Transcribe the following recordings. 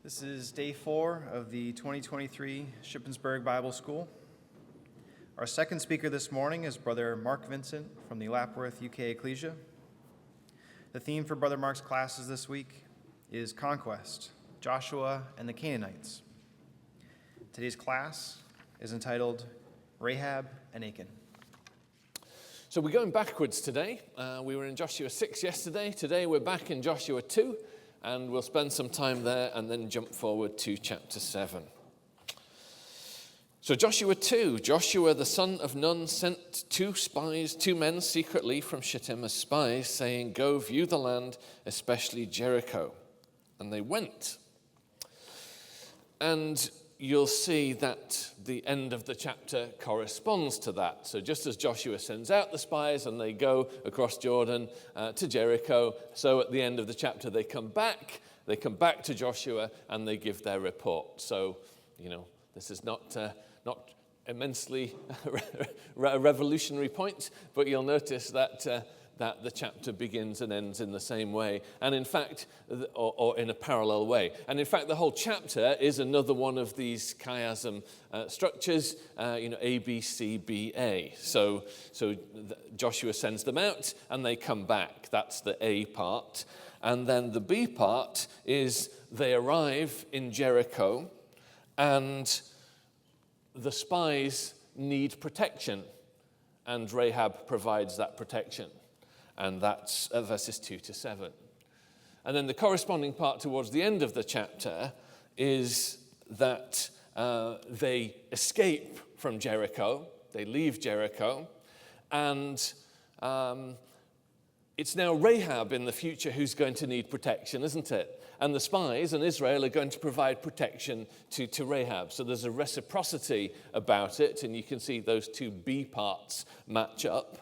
This is day 4 of the 2023 Shippensburg Bible School. Our second speaker this morning is Brother Mark Vincent from the Lapworth UK Ecclesia. The theme for Brother Mark's classes this week is Conquest, Joshua and the Canaanites. Today's class is entitled Rahab and Achan. So we're going backwards today. We were in Joshua 6 yesterday. Today we're back in Joshua 2. And we'll spend some time there and then jump forward to chapter 7. So Joshua 2, Joshua the son of Nun sent two men secretly from Shittim as spies, saying, "Go view the land, especially Jericho." And they went. And you'll see that the end of the chapter corresponds to that. So just as Joshua sends out the spies and they go across Jordan to Jericho, so at the end of the chapter they come back to Joshua and they give their report. So, this is not immensely a revolutionary point, but you'll notice that the chapter begins and ends in the same way, and in fact, or in a parallel way. And in fact, the whole chapter is another one of these chiasm structures, A, B, C, B, A. So Joshua sends them out, and they come back. That's the A part. And then the B part is they arrive in Jericho, and the spies need protection, and Rahab provides that protection. And that's verses 2 to 7. And then the corresponding part towards the end of the chapter is that they escape from Jericho. They leave Jericho. And it's now Rahab in the future who's going to need protection, isn't it? And the spies and Israel are going to provide protection to Rahab. So there's a reciprocity about it. And you can see those two B parts match up.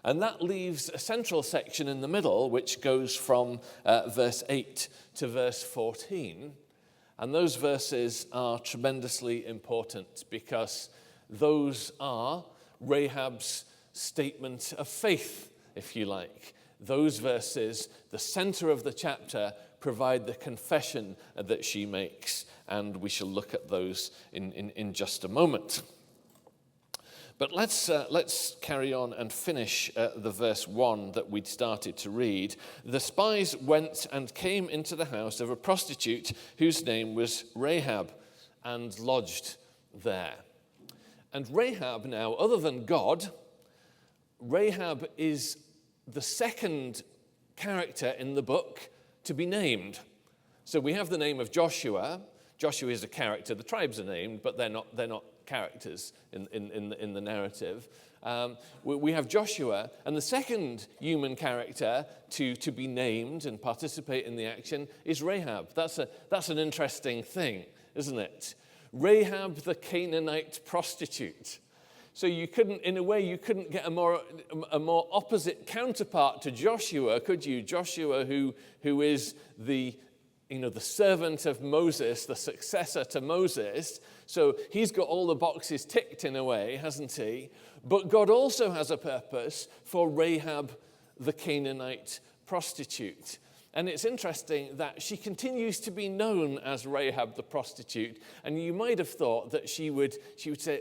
And that leaves a central section in the middle, which goes from verse 8 to verse 14. And those verses are tremendously important because those are Rahab's statement of faith, if you like. Those verses, the center of the chapter, provide the confession that she makes. And we shall look at those in just a moment. But let's carry on and finish the verse 1 that we'd started to read. The spies went and came into the house of a prostitute whose name was Rahab and lodged there. And Rahab now, other than God, Rahab is the second character in the book to be named. So we have the name of Joshua. Joshua is a character. The tribes are named, but they're not characters in the narrative. We have Joshua, and the second human character to be named and participate in the action is Rahab. That's an interesting thing, isn't it? Rahab the Canaanite prostitute. So you couldn't get a more opposite counterpart to Joshua, could you? Joshua, who is the servant of Moses, the successor to Moses. So he's got all the boxes ticked in a way, hasn't he? But God also has a purpose for Rahab, the Canaanite prostitute. And it's interesting that she continues to be known as Rahab the prostitute. And you might have thought that she would say,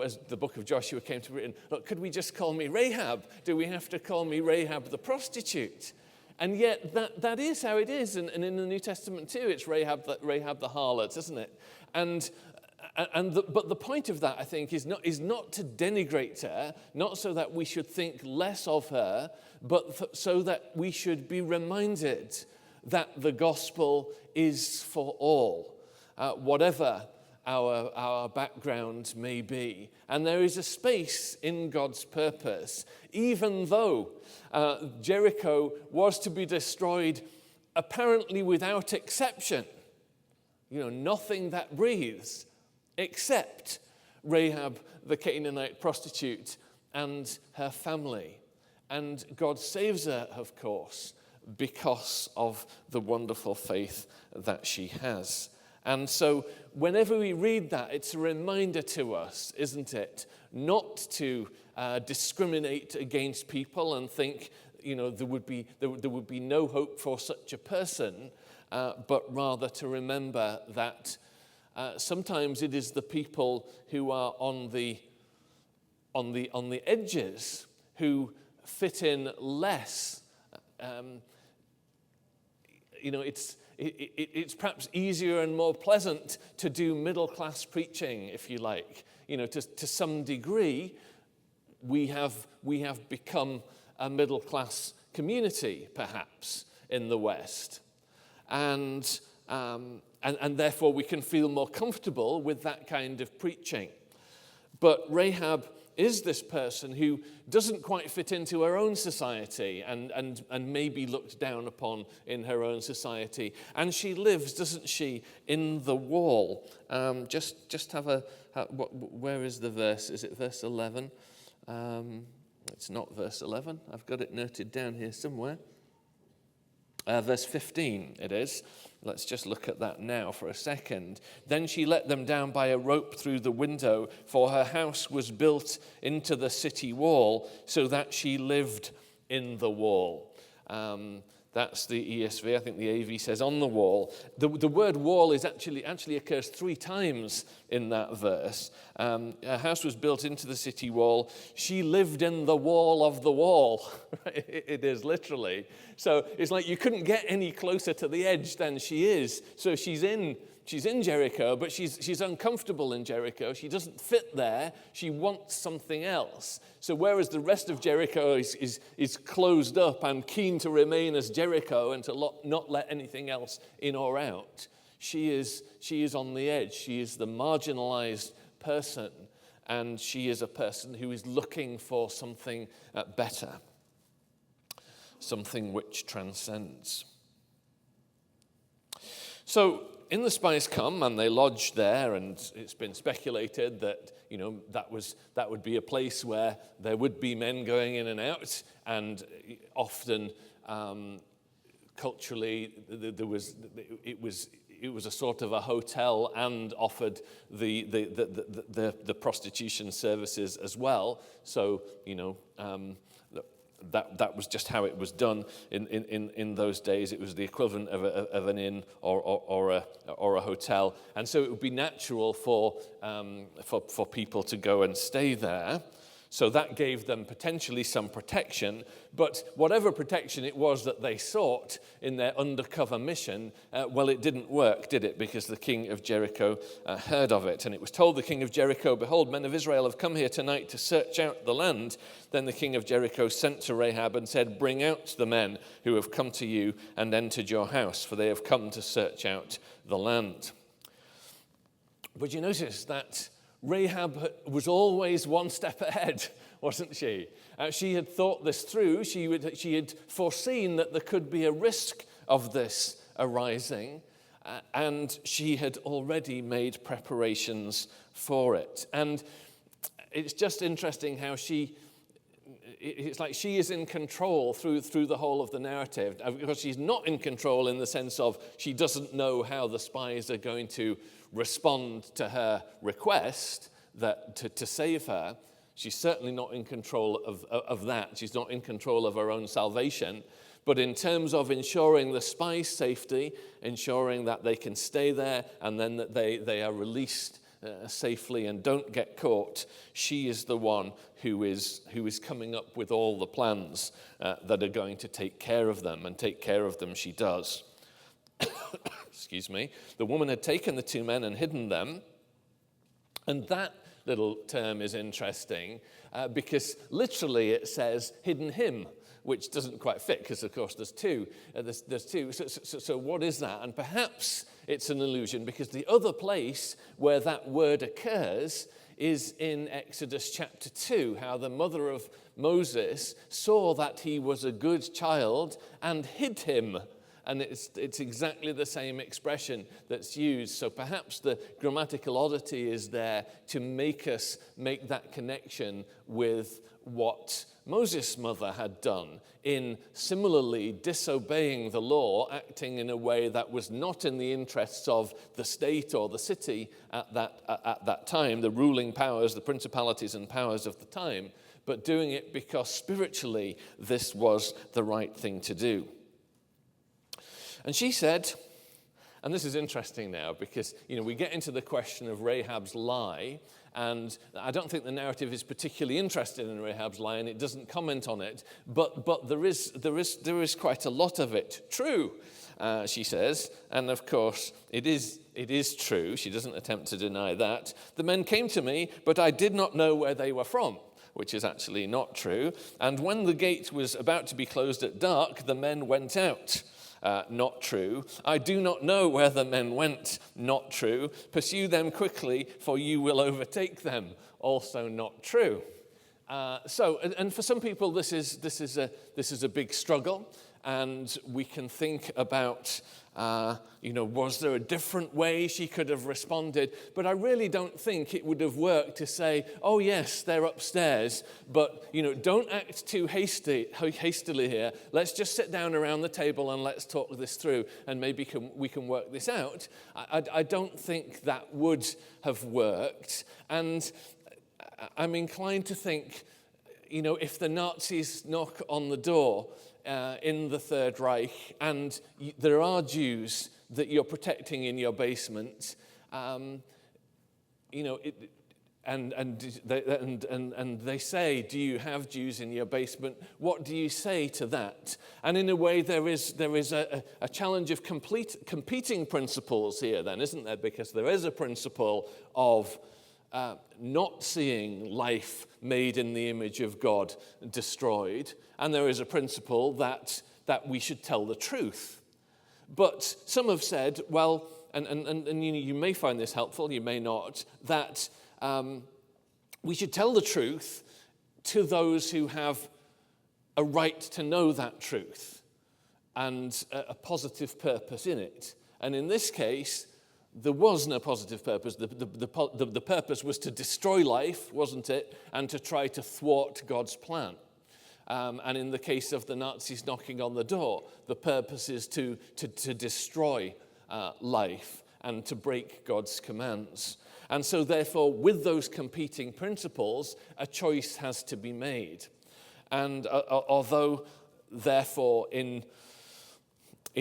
as the book of Joshua came to be written, look, could we just call me Rahab? Do we have to call me Rahab the prostitute? And yet that is how it is, and in the New Testament too, it's Rahab the harlot, isn't it? But the point of that, I think, is not to denigrate her, not so that we should think less of her, but so that we should be reminded that the gospel is for all, whatever our background may be. And there is a space in God's purpose, even though Jericho was to be destroyed apparently without exception. Nothing that breathes except Rahab the Canaanite prostitute and her family. And God saves her, of course, because of the wonderful faith that she has. And so whenever we read that, it's a reminder to us, isn't it, not to discriminate against people and think, there would be no hope for such a person, but rather to remember that sometimes it is the people who are on the edges who fit in less. It's perhaps easier and more pleasant to do middle-class preaching, if you like. To some degree, we have become a middle-class community, perhaps, in the West. And therefore we can feel more comfortable with that kind of preaching. But Rahab is this person who doesn't quite fit into her own society and may be looked down upon in her own society. And she lives, doesn't she, in the wall. Just have where is the verse? Is it verse 11? It's not verse 11. I've got it noted down here somewhere. Verse 15 it is. Let's just look at that now for a second. Then she let them down by a rope through the window, for her house was built into the city wall, so that she lived in the wall. That's the ESV. I think the AV says on the wall. The word wall is actually occurs 3 times in that verse. Her house was built into the city wall. She lived in the wall of the wall. It is literally. So it's like you couldn't get any closer to the edge than she is. So she's in Jericho, but she's uncomfortable in Jericho. She doesn't fit there. She wants something else. So whereas the rest of Jericho is closed up and keen to remain as Jericho and to not let anything else in or out, she is on the edge. She is the marginalized person, and she is a person who is looking for something better, something which transcends. So in the spies come and they lodge there, and it's been speculated that that would be a place where there would be men going in and out, and often culturally it was a sort of a hotel and offered the prostitution services as well. So that was just how it was done in those days. It was the equivalent of an inn or a hotel, and so it would be natural for people to go and stay there. So that gave them potentially some protection, but whatever protection it was that they sought in their undercover mission, it didn't work, did it? Because the king of Jericho heard of it. And it was told the king of Jericho, "Behold, men of Israel have come here tonight to search out the land." Then the king of Jericho sent to Rahab and said, "Bring out the men who have come to you and entered your house, for they have come to search out the land." But you notice that Rahab was always one step ahead, wasn't she? She had thought this through. She had foreseen that there could be a risk of this arising, and she had already made preparations for it. And it's just interesting how it's like she is in control through the whole of the narrative, because she's not in control in the sense of she doesn't know how the spies are going to respond to her request to save her. She's certainly not in control of that. She's not in control of her own salvation. But in terms of ensuring the spies' safety, ensuring that they can stay there and then that they are released safely and don't get caught, she is the one who is coming up with all the plans that are going to take care of them, and take care of them she does. Excuse me. The woman had taken the 2 men and hidden them, and that little term is interesting because literally it says hidden him, which doesn't quite fit because, of course, there's two. There's two. So what is that? And perhaps it's an allusion because the other place where that word occurs is in Exodus chapter 2, how the mother of Moses saw that he was a good child and hid him. And it's exactly the same expression that's used. So perhaps the grammatical oddity is there to make us make that connection with what Moses' mother had done in similarly disobeying the law, acting in a way that was not in the interests of the state or the city at that time, the ruling powers, the principalities and powers of the time, but doing it because spiritually this was the right thing to do. And she said, And this is interesting now because, we get into the question of Rahab's lie, and I don't think the narrative is particularly interested in Rahab's lie, and it doesn't comment on it, but there is quite a lot of it true, she says, and of course it is true. She doesn't attempt to deny that. The men came to me, but I did not know where they were from, which is actually not true. And when the gate was about to be closed at dark, the men went out. Not true. I do not know where the men went. Not true. Pursue them quickly, for you will overtake them. Also not true. And for some people, this is a big struggle, and we can think about, was there a different way she could have responded? But I really don't think it would have worked to say, oh yes, they're upstairs, but don't act too hastily here. Let's just sit down around the table and let's talk this through, and maybe we can work this out. I don't think that would have worked, and I'm inclined to think, if the Nazis knock on the door in the Third Reich, and there are Jews that you're protecting in your basement, and they say, do you have Jews in your basement? What do you say to that? And in a way, there is a challenge of competing principles here then, isn't there? Because there is a principle of not seeing life made in the image of God destroyed, and there is a principle that we should tell the truth. But some have said, well, and you may find this helpful, you may not, that we should tell the truth to those who have a right to know that truth and a positive purpose in it. And in this case, there was no positive purpose. The purpose was to destroy life, wasn't it? And to try to thwart God's plan. And in the case of the Nazis knocking on the door, the purpose is to destroy life and to break God's commands. And so therefore, with those competing principles, a choice has to be made. And although, therefore, in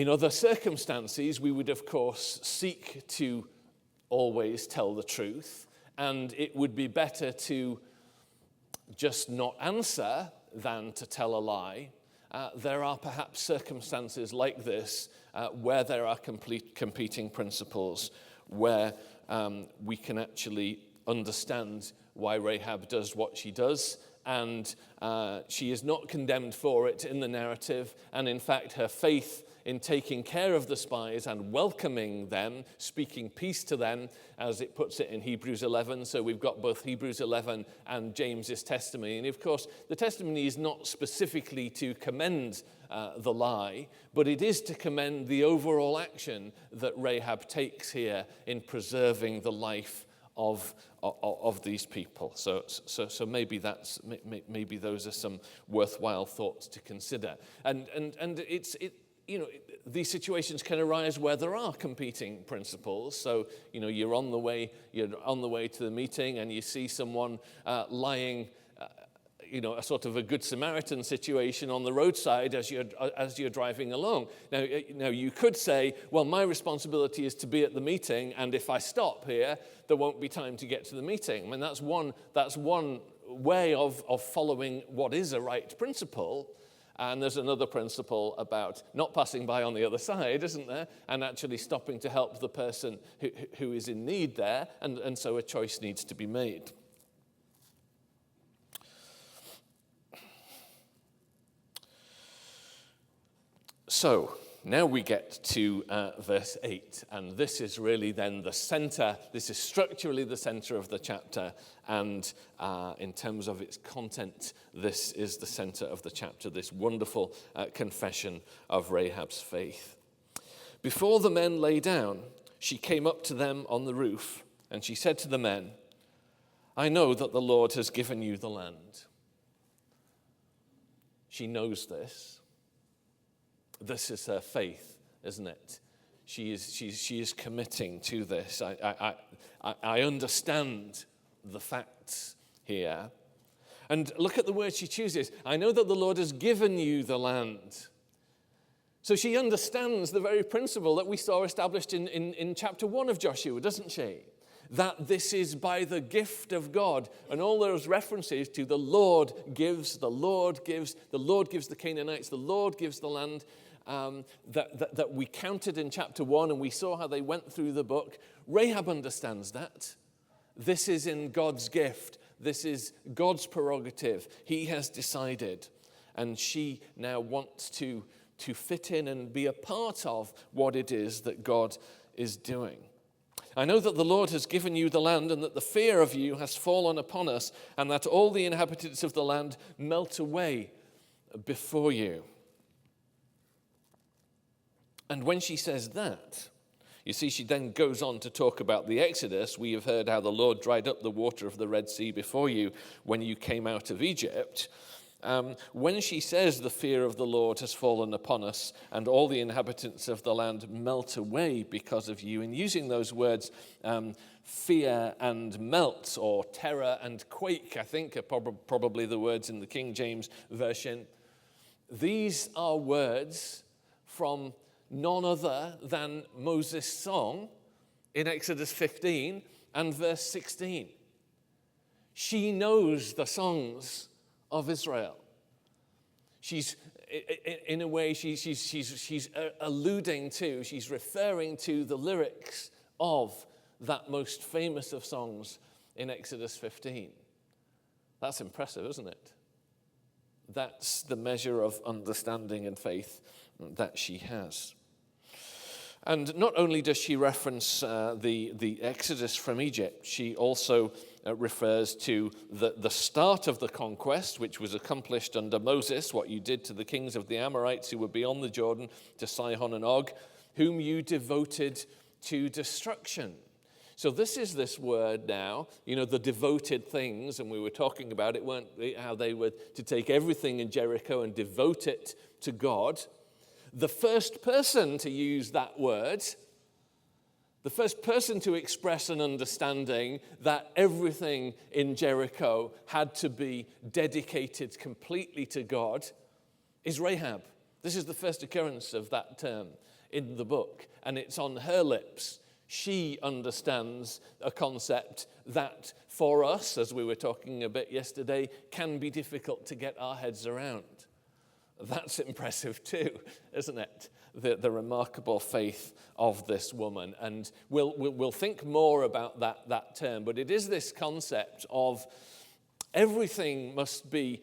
other circumstances, we would, of course, seek to always tell the truth, and it would be better to just not answer than to tell a lie. There are perhaps circumstances like this where there are competing principles, where we can actually understand why Rahab does what she does, and she is not condemned for it in the narrative, and in fact her faith in taking care of the spies and welcoming them, speaking peace to them, as it puts it in Hebrews 11. So we've got both Hebrews 11 and James's testimony. And of course, the testimony is not specifically to commend the lie, but it is to commend the overall action that Rahab takes here in preserving the life of these people. So maybe maybe those are some worthwhile thoughts to consider. And these situations can arise where there are competing principles. So, you're on the way to the meeting and you see someone lying, a sort of a Good Samaritan situation on the roadside as you're driving along. Now you could say, well, my responsibility is to be at the meeting, and if I stop here, there won't be time to get to the meeting. I mean, that's one way of following what is a right principle. And there's another principle about not passing by on the other side, isn't there? And actually stopping to help the person who is in need there. And so a choice needs to be made. So now we get to verse 8. And this is really then the center. This is structurally the center of the chapter. And in terms of its content, this is the center of the chapter, this wonderful confession of Rahab's faith. Before the men lay down, she came up to them on the roof, and she said to the men, I know that the Lord has given you the land. She knows this. This is her faith, isn't it? She is committing to this. I understand the facts here. And look at the word she chooses. I know that the Lord has given you the land. So she understands the very principle that we saw established in chapter 1 of Joshua, doesn't she? That this is by the gift of God. And all those references to the Lord gives, the Lord gives, the Lord gives the Canaanites, the Lord gives the land, that we counted in chapter 1, and we saw how they went through the book. Rahab understands that. This is in God's gift. This is God's prerogative. He has decided. And she now wants to fit in and be a part of what it is that God is doing. I know that the Lord has given you the land, and that the fear of you has fallen upon us, and that all the inhabitants of the land melt away before you. And when she says that, you see, she then goes on to talk about the Exodus. We have heard how the Lord dried up the water of the Red Sea before you when you came out of Egypt. When she says the fear of the Lord has fallen upon us and all the inhabitants of the land melt away because of you, in using those words, fear and melt, or terror and quake, I think are probably the words in the King James Version. These are words from none other than Moses' song in Exodus 15 and verse 16. She knows the songs of Israel. She's, in a way, she's alluding to, she's referring to the lyrics of that most famous of songs in Exodus 15. That's impressive, isn't it? That's the measure of understanding and faith that she has. And not only does she reference the Exodus from Egypt, she also refers to the start of the conquest, which was accomplished under Moses, what you did to the kings of the Amorites who were beyond the Jordan, to Sihon and Og, whom you devoted to destruction. So this is this word now, the devoted things, and we were talking about how they were to take everything in Jericho and devote it to God. The first person to use that word, the first person to express an understanding that everything in Jericho had to be dedicated completely to God, is Rahab. This is the first occurrence of that term in the book, and it's on her lips. She understands a concept that for us, as we were talking a bit yesterday, can be difficult to get our heads around. That's impressive too, isn't it? The remarkable faith of this woman. And we'll think more about that term, but it is this concept of everything must be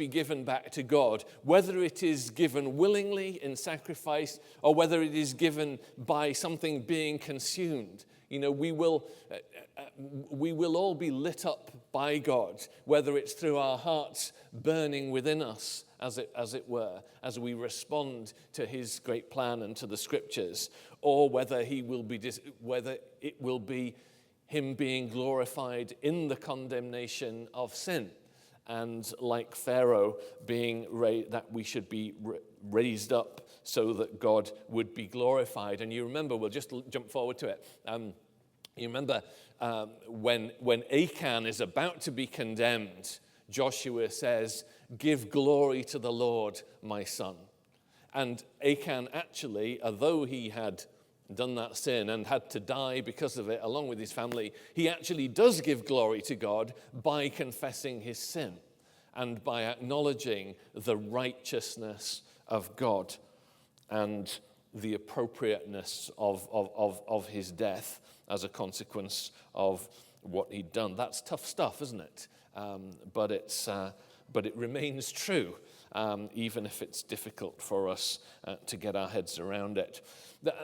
given back to God, whether it is given willingly in sacrifice or whether it is given by something being consumed. We will all be lit up by God, whether it's through our hearts burning within us, as it were, as we respond to his great plan and to the scriptures, or whether it will be him being glorified in the condemnation of sin, and like Pharaoh that we should be raised up so that God would be glorified. And you remember, we'll just jump forward to it. You remember when Achan is about to be condemned, Joshua says, "Give glory to the Lord, my son." And Achan actually, although he had done that sin and had to die because of it along with his family, he actually does give glory to God by confessing his sin and by acknowledging the righteousness of God and the appropriateness of his death as a consequence of what he'd done. That's tough stuff, isn't it? But it remains true, even if it's difficult for us to get our heads around it.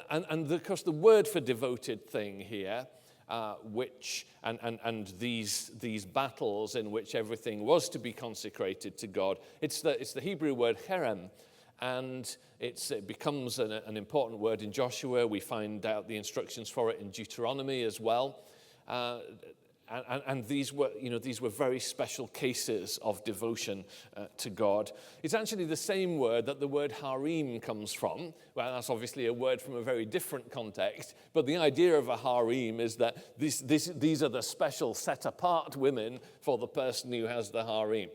And of course, the word for devoted thing here, and these battles in which everything was to be consecrated to God, it's the Hebrew word cherem. And it becomes an important word in Joshua. We find out the instructions for it in Deuteronomy as well. And these were very special cases of devotion to God. It's actually the same word that the word harem comes from. Well, that's obviously a word from a very different context. But the idea of a harem is that these are the special set-apart women for the person who has the harem.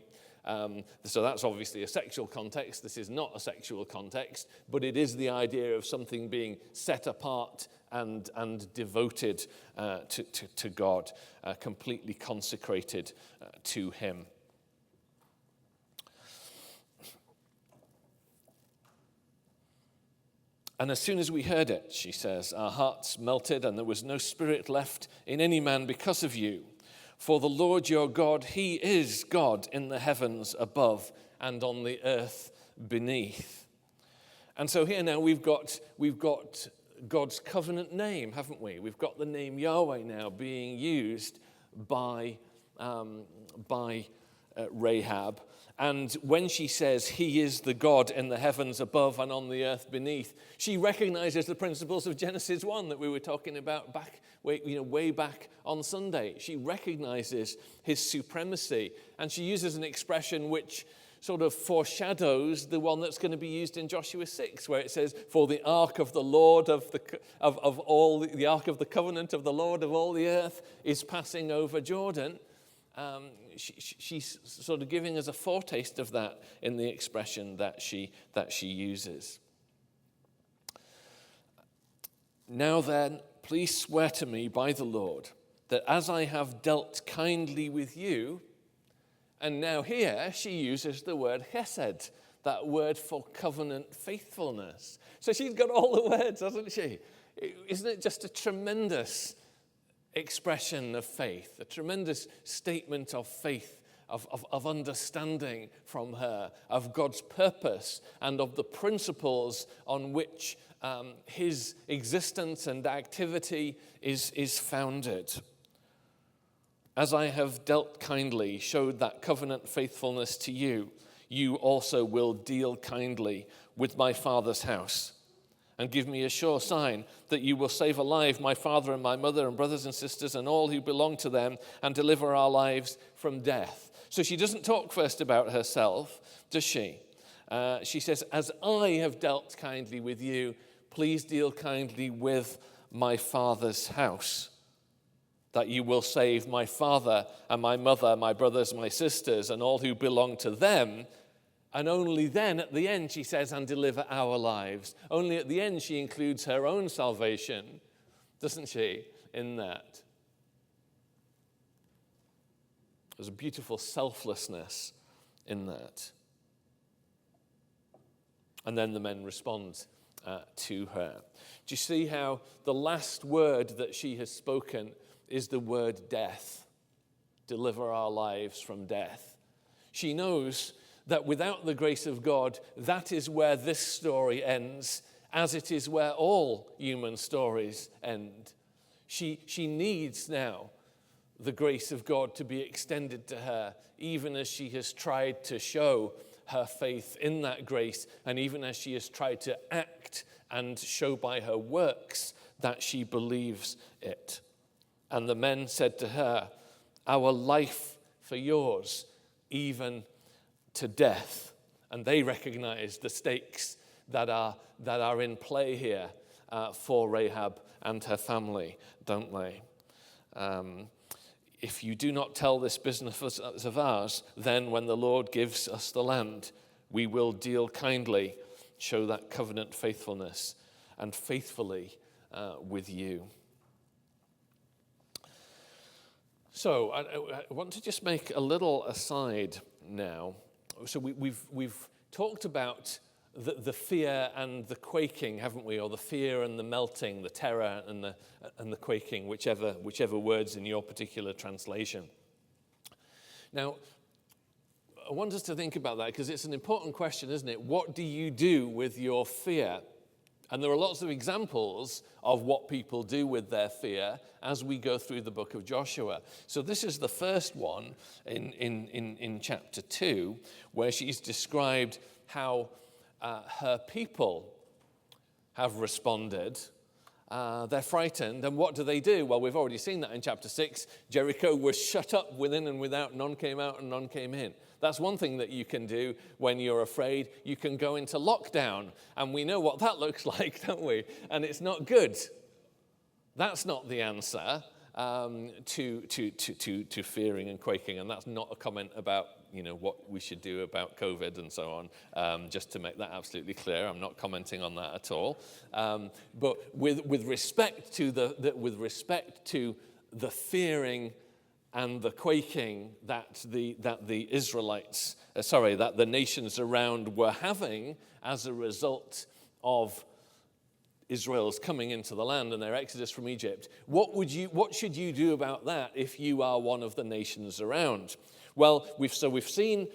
So that's obviously a sexual context. This is not a sexual context, but it is the idea of something being set apart and devoted to God, completely consecrated to him. And as soon as we heard it, she says, our hearts melted, and there was no spirit left in any man because of you. For the Lord your God, he is God in the heavens above and on the earth beneath. And so here now we've got God's covenant name, haven't we? We've got the name Yahweh now being used by Rahab. And when she says he is the God in the heavens above and on the earth beneath, she recognizes the principles of Genesis 1 that we were talking about way back on Sunday. She recognizes his supremacy, and she uses an expression which sort of foreshadows the one that's going to be used in Joshua 6, where it says, for the ark of the Lord the ark of the covenant of the Lord of all the earth is passing over Jordan. She's sort of giving us a foretaste of that in the expression that she uses. Now then, please swear to me by the Lord that as I have dealt kindly with you, and now here she uses the word chesed, that word for covenant faithfulness. So she's got all the words, hasn't she? Isn't it just a tremendous expression of faith, a tremendous statement of faith, of understanding from her, of God's purpose and of the principles on which his existence and activity is founded. As I have dealt kindly, showed that covenant faithfulness to you, you also will deal kindly with my father's house. And give me a sure sign that you will save alive my father and my mother and brothers and sisters and all who belong to them, and deliver our lives from death. So she doesn't talk first about herself, does she? She says, as I have dealt kindly with you, please deal kindly with my father's house, that you will save my father and my mother, my brothers, my sisters, and all who belong to them. And only then, at the end, she says, and deliver our lives. Only at the end, she includes her own salvation, doesn't she, in that? There's a beautiful selflessness in that. And then the men respond to her. Do you see how the last word that she has spoken is the word death? Deliver our lives from death. She knows that without the grace of God, that is where this story ends, as it is where all human stories end. She needs now the grace of God to be extended to her, even as she has tried to show her faith in that grace, and even as she has tried to act and show by her works that she believes it. And the men said to her, our life for yours, even to death. And they recognize the stakes that are in play here for Rahab and her family, don't they? If you do not tell this business of ours, then when the Lord gives us the land, we will deal kindly, show that covenant faithfulness, and faithfully with you. So I want to just make a little aside now. So we've talked about the fear and the quaking, haven't we? Or the fear and the melting, the terror and the quaking, whichever words in your particular translation. Now, I want us to think about that because it's an important question, isn't it? What do you do with your fear? And there are lots of examples of what people do with their fear as we go through the book of Joshua. So this is the first one in chapter 2, where she's described how her people have responded. They're frightened, and what do? Well, we've already seen that in chapter 6. Jericho was shut up within and without. None came out and none came in. That's one thing that you can do when you're afraid. You can go into lockdown, and we know what that looks like, don't we? And it's not good. That's not the answer to fearing and quaking, and that's not a comment about what we should do about COVID and so on, just to make that absolutely clear. I'm not commenting on that at all. But with respect to the fearing and the quaking that the Israelites, that the nations around were having as a result of Israel's coming into the land and their exodus from Egypt, what should you do about that if you are one of the nations around? Well, we've seen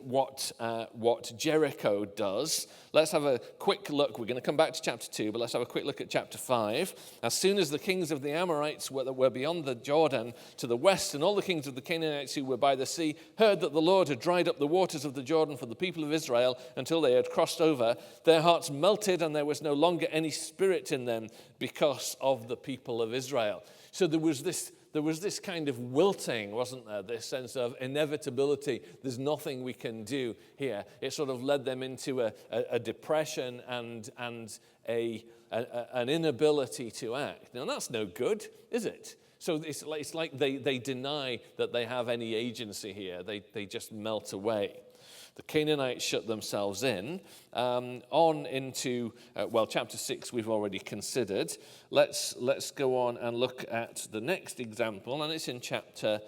what Jericho does. Let's have a quick look. We're going to come back to chapter 2, but let's have a quick look at chapter 5. As soon as the kings of the Amorites that were beyond the Jordan to the west, and all the kings of the Canaanites who were by the sea, heard that the Lord had dried up the waters of the Jordan for the people of Israel until they had crossed over, their hearts melted, and there was no longer any spirit in them because of the people of Israel. So there was this kind of wilting, wasn't there? This sense of inevitability. There's nothing we can do here. It sort of led them into a depression and an inability to act. Now, that's no good, is it? So it's like they deny that they have any agency here. They just melt away. The Canaanites shut themselves in. On into, chapter 6 we've already considered. Let's go on and look at the next example, and it's in chapter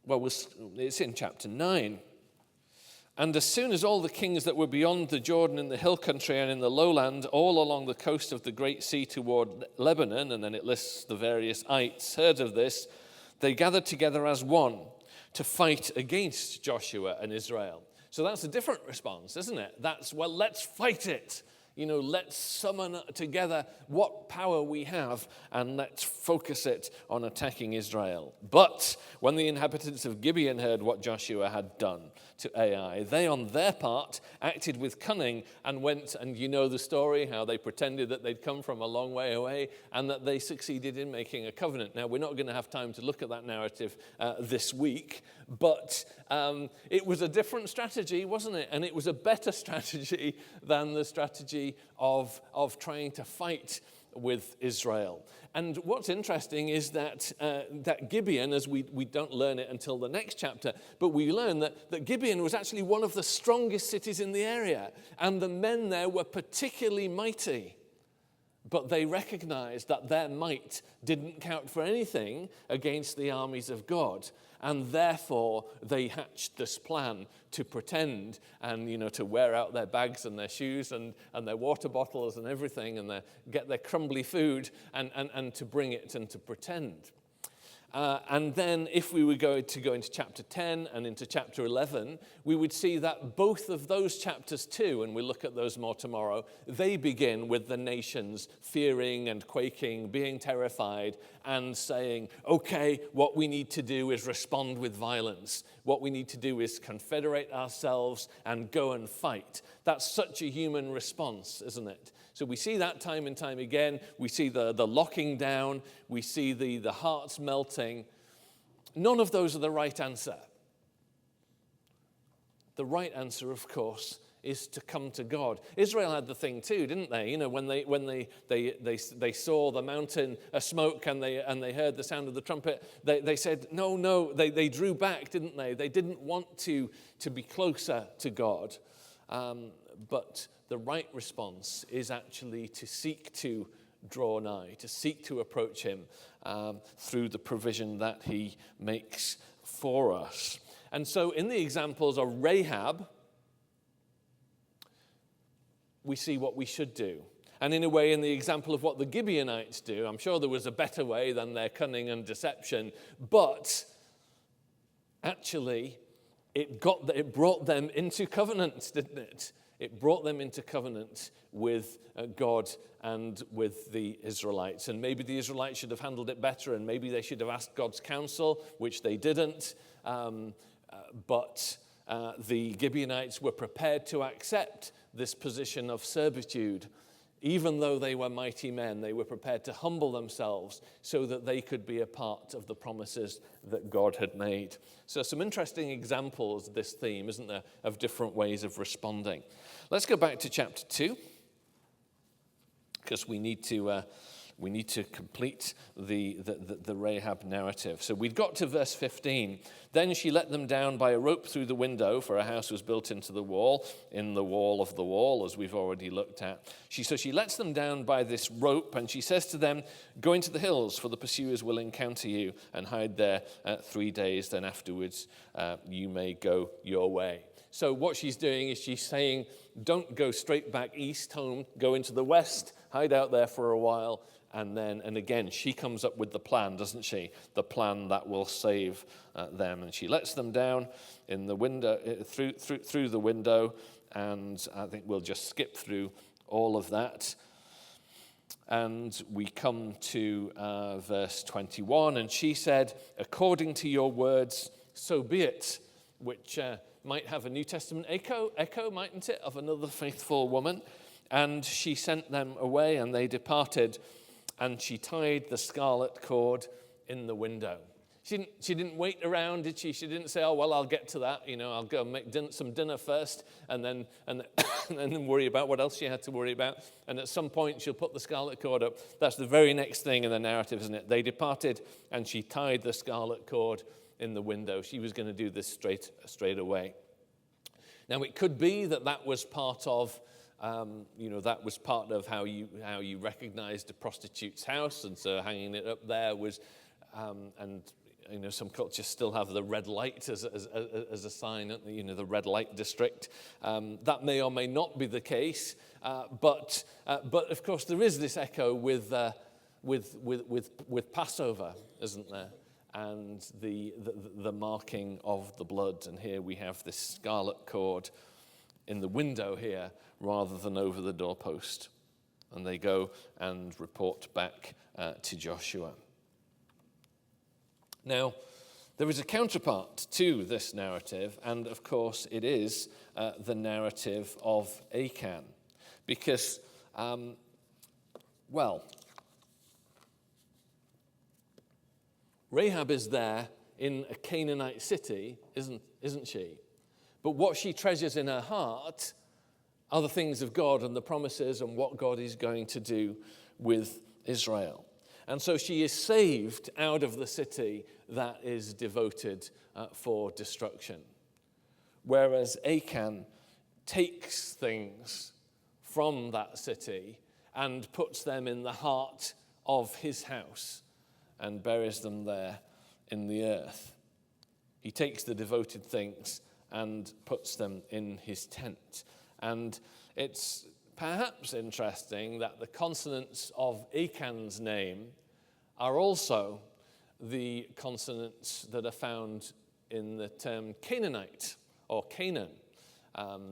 9. And as soon as all the kings that were beyond the Jordan in the hill country and in the lowland, all along the coast of the great sea toward Lebanon, and then it lists the various ites, heard of this, they gathered together as one to fight against Joshua and Israel. So that's a different response, isn't it? Let's fight it. Let's summon together what power we have and let's focus it on attacking Israel. But when the inhabitants of Gibeon heard what Joshua had done to Ai, they on their part acted with cunning and went, and you know the story, how they pretended that they'd come from a long way away and that they succeeded in making a covenant. Now, we're not going to have time to look at that narrative this week, but it was a different strategy, wasn't it? And it was a better strategy than the strategy of trying to fight with Israel. And what's interesting is that Gibeon, as we don't learn it until the next chapter, but we learn that Gibeon was actually one of the strongest cities in the area, and the men there were particularly mighty. But they recognized that their might didn't count for anything against the armies of God. And therefore, they hatched this plan to pretend and, to wear out their bags and their shoes and their water bottles and everything and get their crumbly food and to bring it and to pretend. And then if we were going to go into chapter 10 and into chapter 11, we would see that both of those chapters too, and we'll look at those more tomorrow, they begin with the nations fearing and quaking, being terrified, and saying, okay, what we need to do is respond with violence. What we need to do is confederate ourselves and go and fight. That's such a human response, isn't it? So we see that time and time again. We see the locking down. We see the hearts melting. None of those are the right answer. The right answer, of course, is to come to God. Israel had the thing too, didn't they? When they saw the mountain smoke and they heard the sound of the trumpet, they said, no. They drew back, didn't they? They didn't want to be closer to God. But the right response is actually to seek to draw nigh, to seek to approach him through the provision that he makes for us. And so in the examples of Rahab, we see what we should do. And in a way, in the example of what the Gibeonites do, I'm sure there was a better way than their cunning and deception, but actually it brought them into covenant, didn't it? It brought them into covenant with God and with the Israelites. And maybe the Israelites should have handled it better, and maybe they should have asked God's counsel, which they didn't. But the Gibeonites were prepared to accept this position of servitude. Even though they were mighty men, they were prepared to humble themselves so that they could be a part of the promises that God had made. So some interesting examples of this theme, isn't there, of different ways of responding. Let's go back to chapter 2, because we need to we need to complete the Rahab narrative. So we'd got to verse 15. Then she let them down by a rope through the window, for a house was built into the wall, in the wall of the wall, as we've already looked at. So she lets them down by this rope, and she says to them, "Go into the hills, for the pursuers will encounter you, and hide there 3 days. Then afterwards you may go your way." So what she's doing is she's saying, don't go straight back east home, go into the west, hide out there for a while, and again, she comes up with the plan, doesn't she? The plan that will save them. And she lets them down in the window, through the window, and I think we'll just skip through all of that. And we come to verse 21, and she said, "According to your words, so be it," which might have a New Testament echo, mightn't it, of another faithful woman. And she sent them away, and they departed, and she tied the scarlet cord in the window. She didn't wait around, did she? She didn't say, "Oh, well, I'll get to that. I'll go make some dinner first, and then worry about what else she had to worry about. And at some point, she'll put the scarlet cord up." That's the very next thing in the narrative, isn't it? They departed, and she tied the scarlet cord in the window. She was going to do this straight away. Now, it could be that was part of, that was part of how you recognized a prostitute's house, and so hanging it up there was, some cultures still have the red light as a sign, the red light district. That may or may not be the case, but of course there is this echo with Passover, isn't there? And the marking of the blood. And here we have this scarlet cord in the window here rather than over the doorpost. And they go and report back to Joshua. Now, there is a counterpart to this narrative, and of course it is the narrative of Achan. Because, Rahab is there in a Canaanite city, isn't she? But what she treasures in her heart are the things of God and the promises and what God is going to do with Israel. And so she is saved out of the city that is devoted for destruction. Whereas Achan takes things from that city and puts them in the heart of his house and buries them there in the earth. He takes the devoted things and puts them in his tent. And it's perhaps interesting that the consonants of Achan's name are also the consonants that are found in the term Canaanite or Canaan.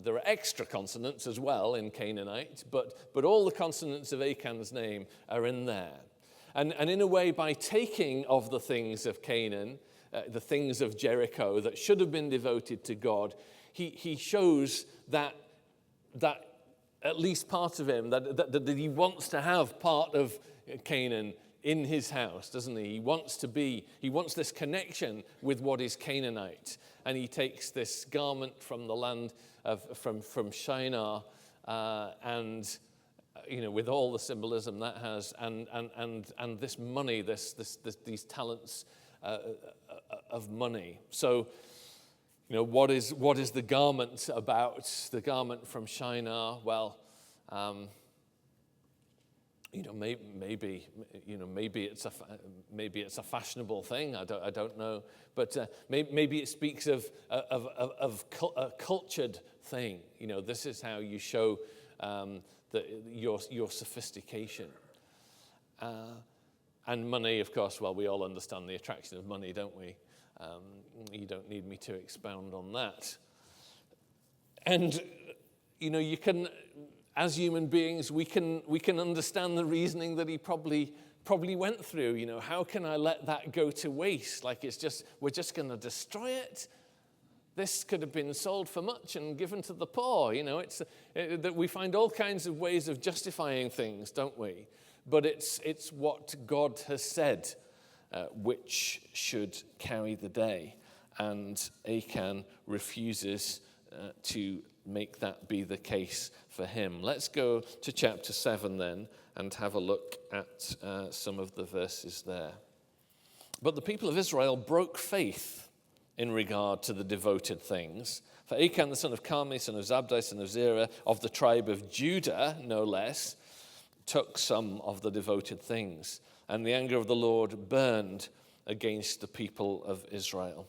There are extra consonants as well in Canaanite, but all the consonants of Achan's name are in there. And in a way, by taking of the things of Canaan, the things of Jericho that should have been devoted to God, he shows that at least part of him, that he wants to have part of Canaan in his house, doesn't he? He wants this connection with what is Canaanite. And he takes this garment from the land from Shinar, and with all the symbolism that has, and this money, these talents of money. So, what is the garment about? The garment from Shinar? Well, maybe it's a fashionable thing. I don't know, but maybe it speaks of a cultured thing. This is how you show your sophistication. And money, of course. Well, we all understand the attraction of money, don't we? You don't need me to expound on that. And you can. As human beings, we can understand the reasoning that he probably went through. How can I let that go to waste? Like we're just going to destroy it. This could have been sold for much and given to the poor. That we find all kinds of ways of justifying things, don't we? But it's what God has said, which should carry the day. And Achan refuses to make that be the case for him. Let's go to chapter 7 then and have a look at some of the verses there. But the people of Israel broke faith in regard to the devoted things. For Achan, the son of Carmi, son of Zabdi, son of Zerah, of the tribe of Judah, no less, took some of the devoted things. And the anger of the Lord burned against the people of Israel.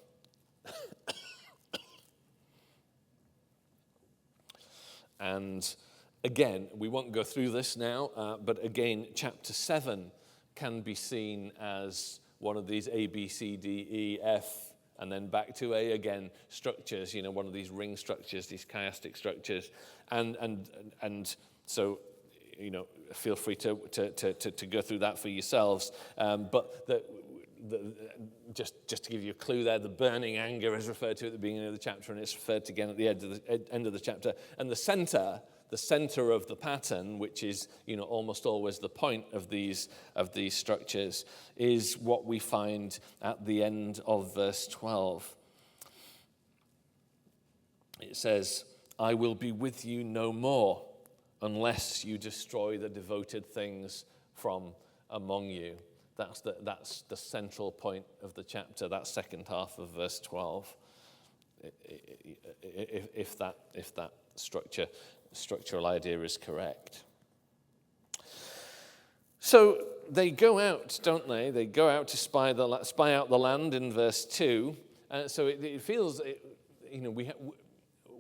And again, we won't go through this now, but again, chapter 7 can be seen as one of these A, B, C, D, E, F, and then back to A again structures, one of these ring structures, these chiastic structures. And so, feel free to go through that for yourselves. But just to give you a clue there, the burning anger is referred to at the beginning of the chapter, and it's referred to again at the end of the chapter. And the center of the pattern, which is almost always the point of these structures, is what we find at the end of verse 12. It says, "I will be with you no more unless you destroy the devoted things from among you." That's the central point of the chapter, that second half of verse 12. If that structural idea is correct. So they go out, don't they? They go out to spy out the land in verse 2. So it feels,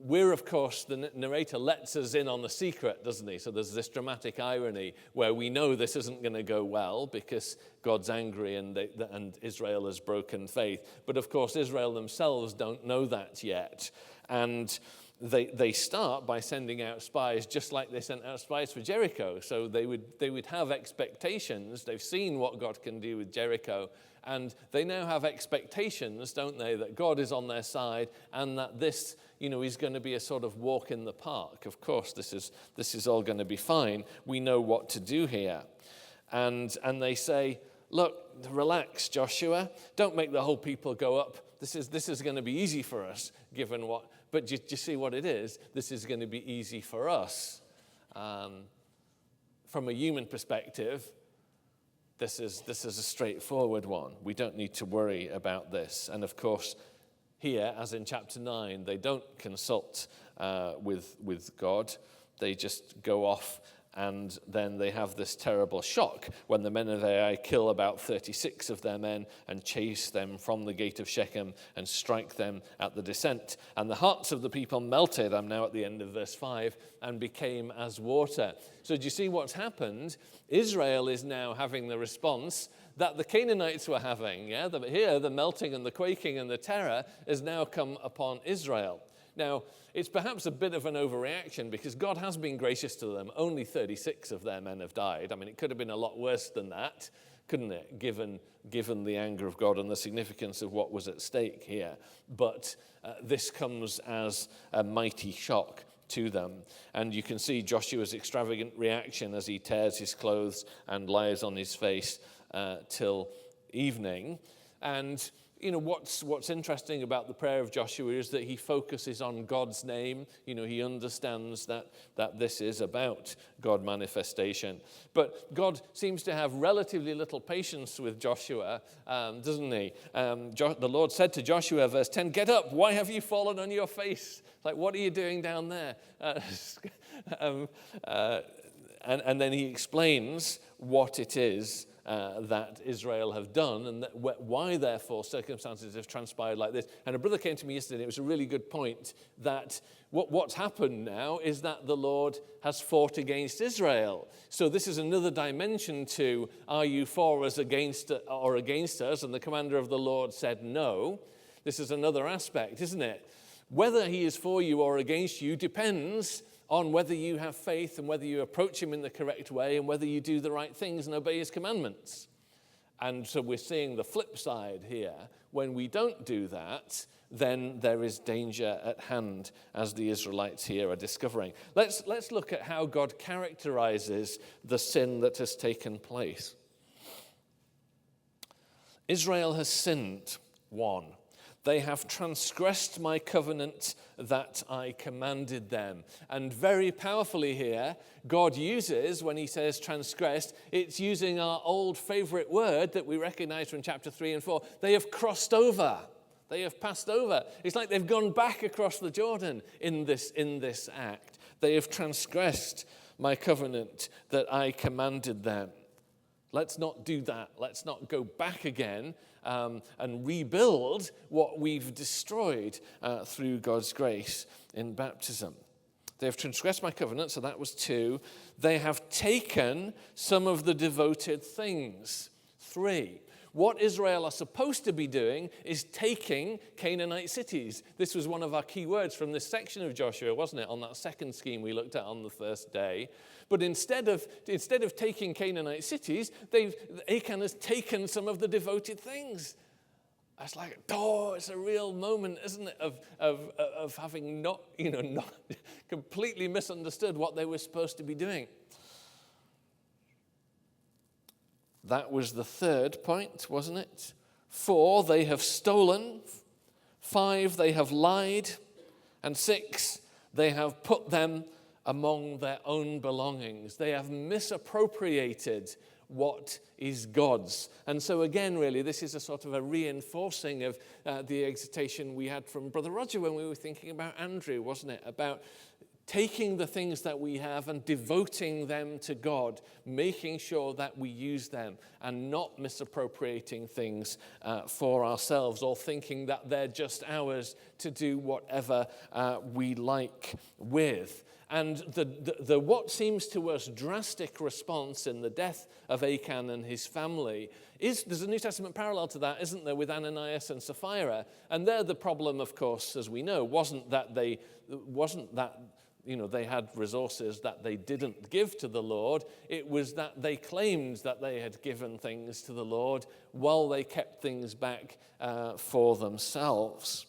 we're, of course, the narrator lets us in on the secret, doesn't he? So there's this dramatic irony where we know this isn't going to go well because God's angry and Israel has broken faith. But, of course, Israel themselves don't know that yet. And they start by sending out spies just like they sent out spies for Jericho. So they would have expectations. They've seen what God can do with Jericho. And they now have expectations, don't they, that God is on their side and that this is going to be a sort of walk in the park. Of course, this is all going to be fine. We know what to do here. And they say, look, relax, Joshua. Don't make the whole people go up. This is going to be easy for us, given what... But do you see what it is? This is going to be easy for us. From a human perspective, this is a straightforward one. We don't need to worry about this. And of course, here, as in chapter 9, they don't consult with God. They just go off, and then they have this terrible shock when the men of Ai kill about 36 of their men and chase them from the gate of Shechem and strike them at the descent. And the hearts of the people melted, I'm now at the end of verse 5, and became as water. So do you see what's happened? Israel is now having the response that the Canaanites were having. Here, the melting and the quaking and the terror has now come upon Israel. Now, it's perhaps a bit of an overreaction because God has been gracious to them. Only 36 of their men have died. I mean, it could have been a lot worse than that, couldn't it, given the anger of God and the significance of what was at stake here. But this comes as a mighty shock to them. And you can see Joshua's extravagant reaction as he tears his clothes and lies on his face till evening. And what's interesting about the prayer of Joshua is that he focuses on God's name. He understands that this is about God manifestation. But God seems to have relatively little patience with Joshua, doesn't he? The Lord said to Joshua, verse 10, "Get up, why have you fallen on your face?" Like, what are you doing down there? And then he explains what it is that Israel have done and why, therefore, circumstances have transpired like this. And a brother came to me yesterday, it was a really good point, that what's happened now is that the Lord has fought against Israel. So this is another dimension to, are you for us against us? And the commander of the Lord said no. This is another aspect, isn't it? Whether he is for you or against you depends on whether you have faith and whether you approach him in the correct way and whether you do the right things and obey his commandments. And so we're seeing the flip side here. When we don't do that, then there is danger at hand, as the Israelites here are discovering. Let's look at how God characterizes the sin that has taken place. Israel has sinned, 1. They have transgressed my covenant that I commanded them. And very powerfully here, God uses, when he says transgressed, it's using our old favorite word that we recognize from chapter 3 and 4. They have crossed over. They have passed over. It's like they've gone back across the Jordan in this act. They have transgressed my covenant that I commanded them. Let's not do that. Let's not go back again and rebuild what we've destroyed through God's grace in baptism. They have transgressed my covenant, so that was 2. They have taken some of the devoted things, 3. What Israel are supposed to be doing is taking Canaanite cities. This was one of our key words from this section of Joshua, wasn't it, on that second scheme we looked at on the first day. But instead of taking Canaanite cities, Achan has taken some of the devoted things. It's like, it's a real moment, isn't it, of having not completely misunderstood what they were supposed to be doing. That was the 3rd point, wasn't it? 4, they have stolen. 5, they have lied. And 6, they have put them among their own belongings. They have misappropriated what is God's. And so again, really, this is a sort of a reinforcing of the exhortation we had from Brother Roger when we were thinking about Andrew, wasn't it? About taking the things that we have and devoting them to God, making sure that we use them and not misappropriating things for ourselves or thinking that they're just ours to do whatever we like with. And the what seems to us drastic response in the death of Achan and his family there's a New Testament parallel to that, isn't there, with Ananias and Sapphira? And there the problem, of course, as we know, wasn't that they had resources that they didn't give to the Lord. It was that they claimed that they had given things to the Lord while they kept things back for themselves.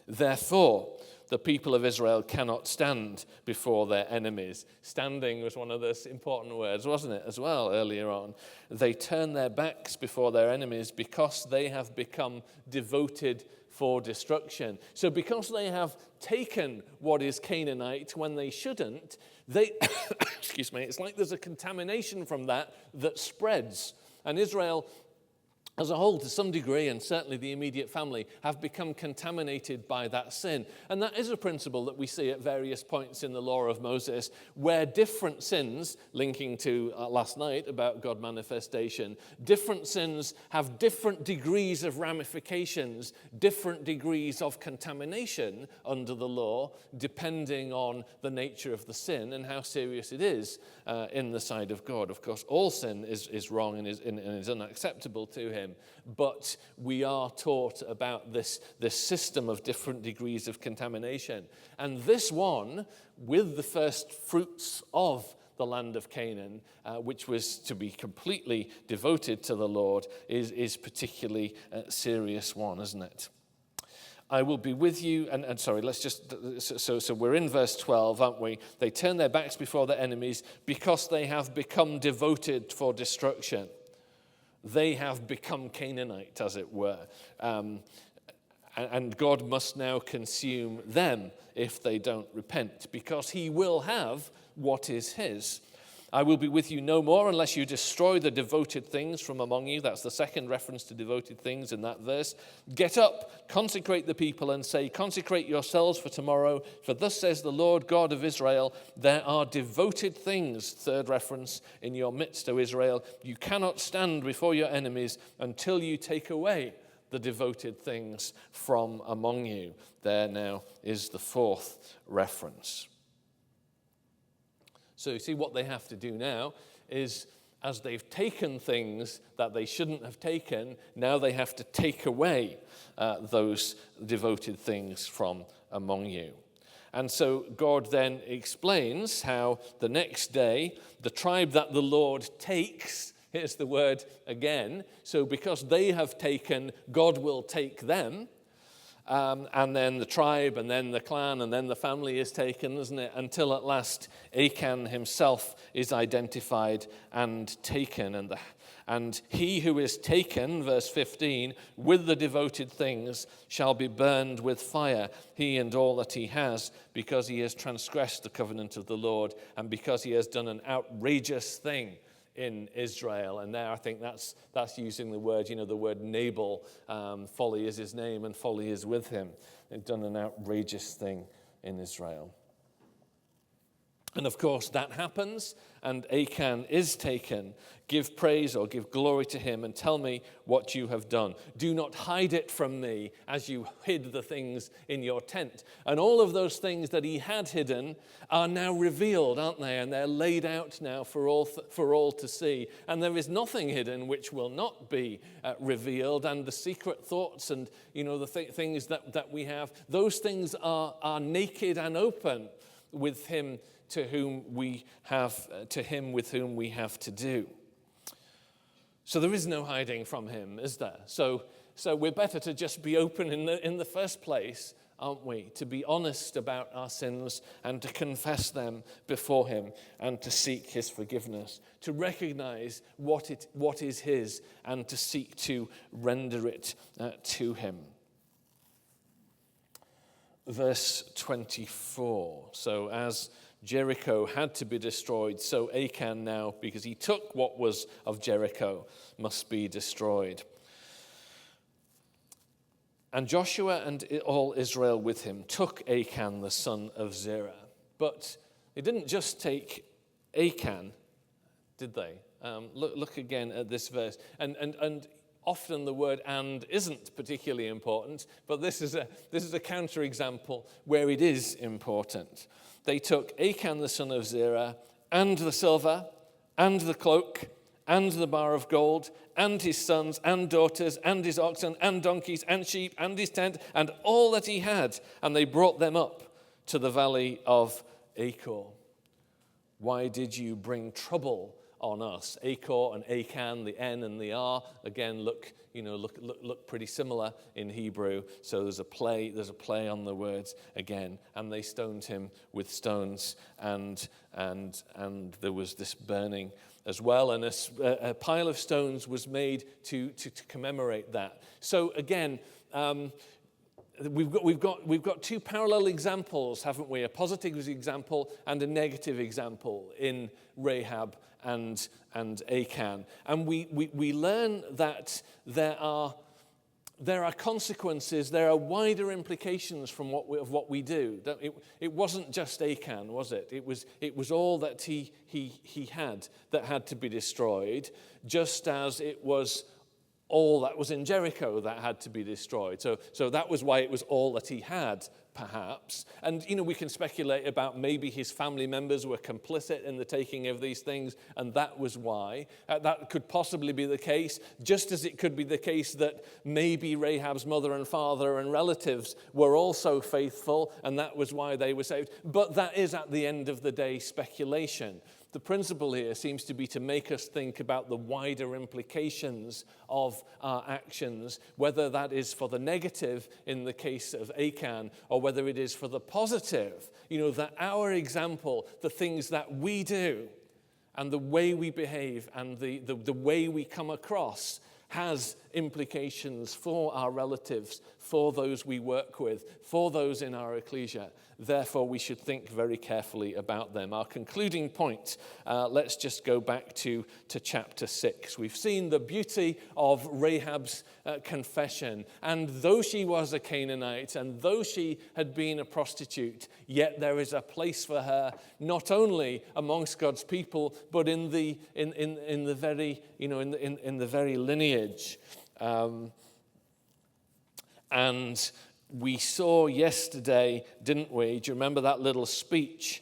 Therefore, the people of Israel cannot stand before their enemies. Standing was one of those important words, wasn't it, as well, earlier on. They turn their backs before their enemies because they have become devoted for destruction. So because they have taken what is Canaanite when they shouldn't, excuse me, it's like there's a contamination from that spreads. And Israel as a whole, to some degree, and certainly the immediate family, have become contaminated by that sin. And that is a principle that we see at various points in the law of Moses, where different sins, linking to last night about God manifestation, different sins have different degrees of ramifications, different degrees of contamination under the law, depending on the nature of the sin and how serious it is in the sight of God. Of course, all sin is wrong and is unacceptable to him. But we are taught about this system of different degrees of contamination. And this one, with the first fruits of the land of Canaan, which was to be completely devoted to the Lord, is particularly a serious one, isn't it? I will be with you, and sorry, let's just, so we're in verse 12, aren't we? They turn their backs before their enemies because they have become devoted for destruction. They have become Canaanite, as it were. And God must now consume them if they don't repent, because he will have what is his. I will be with you no more unless you destroy the devoted things from among you. That's the second reference to devoted things in that verse. Get up, consecrate the people, and say, consecrate yourselves for tomorrow, for thus says the Lord God of Israel, there are devoted things, third reference, in your midst, O Israel. You cannot stand before your enemies until you take away the devoted things from among you. There now is the fourth reference. So you see, what they have to do now is, as they've taken things that they shouldn't have taken, now they have to take away those devoted things from among you. And so God then explains how the next day, the tribe that the Lord takes, here's the word again, so because they have taken, God will take them. And then the tribe, and then the clan, and then the family is taken, isn't it? Until at last Achan himself is identified and taken. And he who is taken, verse 15, with the devoted things shall be burned with fire, he and all that he has, because he has transgressed the covenant of the Lord, and because he has done an outrageous thing in Israel. And there I think that's using the word, the word Nabal. Folly is his name, and folly is with him. They've done an outrageous thing in Israel. And of course, that happens, and Achan is taken. Give praise or give glory to him, and tell me what you have done. Do not hide it from me as you hid the things in your tent. And all of those things that he had hidden are now revealed, aren't they? And they're laid out now for all to see. And there is nothing hidden which will not be revealed. And the secret thoughts and the things that we have, those things are naked and open with him to whom we have with whom we have to do. So there is no hiding from him, is there? So we're better to just be open in the first place, aren't we? To be honest about our sins and to confess them before him and to seek his forgiveness, to recognize what is his and to seek to render it to him. Verse 24. So as Jericho had to be destroyed, so Achan now, because he took what was of Jericho, must be destroyed. And Joshua and all Israel with him took Achan the son of Zerah. But they didn't just take Achan, did they? Look again at this verse. And often the word "and" isn't particularly important, but this is a counterexample where it is important. They took Achan the son of Zerah, and the silver, and the cloak, and the bar of gold, and his sons and daughters, and his oxen, and donkeys, and sheep, and his tent, and all that he had, and they brought them up to the valley of Achor. Why did you bring trouble on us? Achor and Achan, the N and the R, again look pretty similar in Hebrew. So there's a play on the words again. And they stoned him with stones, and there was this burning as well. And a pile of stones was made to commemorate that. So again, We've got two parallel examples, haven't we? A positive example and a negative example in Rahab and Achan. And we learn that there are consequences, there are wider implications from what we do. It wasn't just Achan, was it? It was all that he had to be destroyed, just as it was all that was in Jericho that had to be destroyed. So that was why it was all that he had, perhaps. And, we can speculate about maybe his family members were complicit in the taking of these things, and that was why. That could possibly be the case, just as it could be the case that maybe Rahab's mother and father and relatives were also faithful, and that was why they were saved. But that is, at the end of the day, speculation. The principle here seems to be to make us think about the wider implications of our actions, whether that is for the negative in the case of Achan, or whether it is for the positive. That our example, the things that we do, and the way we behave, and the way we come across has implications for our relatives, for those we work with, for those in our ecclesia. Therefore, we should think very carefully about them. Our concluding point, let's just go back to chapter 6. We've seen the beauty of Rahab's confession. And though she was a Canaanite, and though she had been a prostitute, yet there is a place for her, not only amongst God's people, but in the very lineage. And we saw yesterday, didn't we? Do you remember that little speech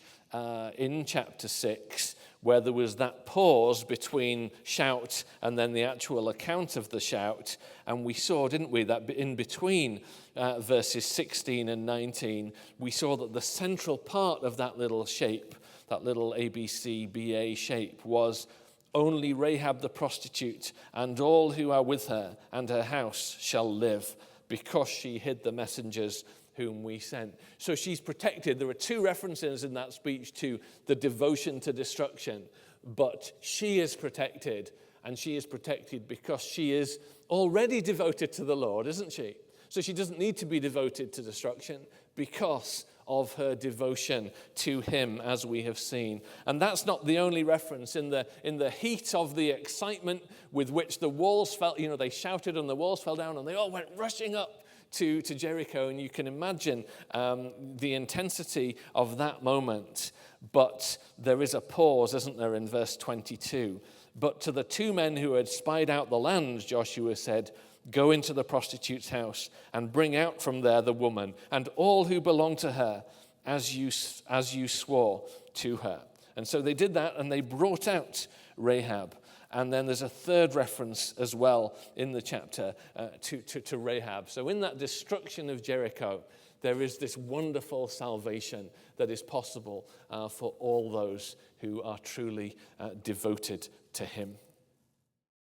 in chapter 6 where there was that pause between shout and then the actual account of the shout? And we saw, didn't we, that in between verses 16 and 19, we saw that the central part of that little shape, that little ABCBA shape, was only Rahab the prostitute and all who are with her and her house shall live, because she hid the messengers whom we sent. So she's protected. There are two references in that speech to the devotion to destruction, but she is protected, and she is protected because she is already devoted to the Lord, isn't she? So she doesn't need to be devoted to destruction because of her devotion to him, as we have seen. And that's not the only reference. In the heat of the excitement with which the walls fell, they shouted and the walls fell down and they all went rushing up to Jericho. And you can imagine the intensity of that moment. But there is a pause, isn't there, in verse 22. But to the 2 men who had spied out the land, Joshua said, "Go into the prostitute's house and bring out from there the woman and all who belong to her, as you swore to her." And so they did that, and they brought out Rahab. And then there's a third reference as well in the chapter to Rahab. So in that destruction of Jericho, there is this wonderful salvation that is possible for all those who are truly devoted to him.